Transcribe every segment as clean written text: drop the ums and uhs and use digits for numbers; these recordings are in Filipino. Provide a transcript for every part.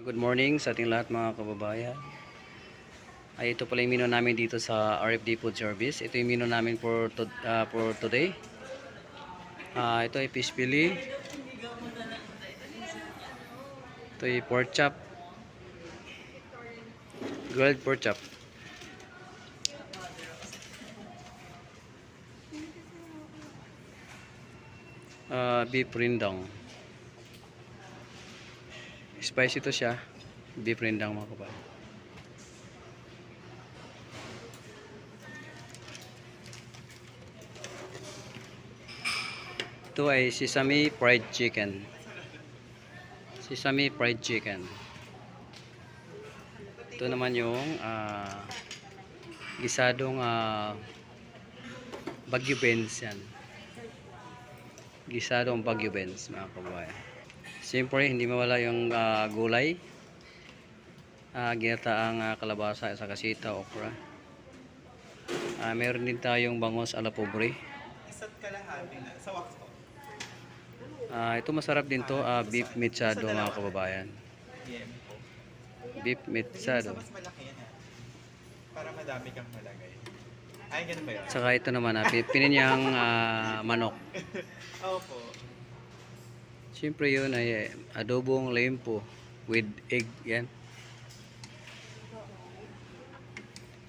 Good morning sa ating lahat mga kababayan. Ay ito pala yung menu namin dito sa RFD Food Service. Ito yung menu namin for today. Ito ay fish fillet. Ito ay pork chop. Grilled pork chop. Beef rindang. Spicy to siya. Beef rindang mga kababayan. Ito ay sesame fried chicken. Sesame fried chicken. Ito naman yung gisadong Baguio beans yan. Gisadong Baguio beans mga kababayan. Siyempre hindi mawala yung gulay. Ginataang kalabasa sa kasita, okra. Meron din tayong bangos ala pobre. Isa't kalahati na sa wax to. Ito masarap din to, beef mechado mga kababayan. Beef mechado. Mas malaki yan ha. Para madami kang malagay. Ay, ganun ba yun? Saka ito naman, pininyang manok. Opo. Siyempre yun ay adobong lempo with egg. Yan.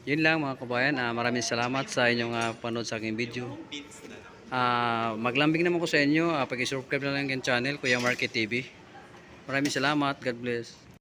Yun lang mga kababayan. Maraming salamat sa inyong panood sa aking video. Beans na lang. Maglambing naman ko sa inyo. Pag-subscribe na lang yung channel, Kuya Market TV. Maraming salamat. God bless.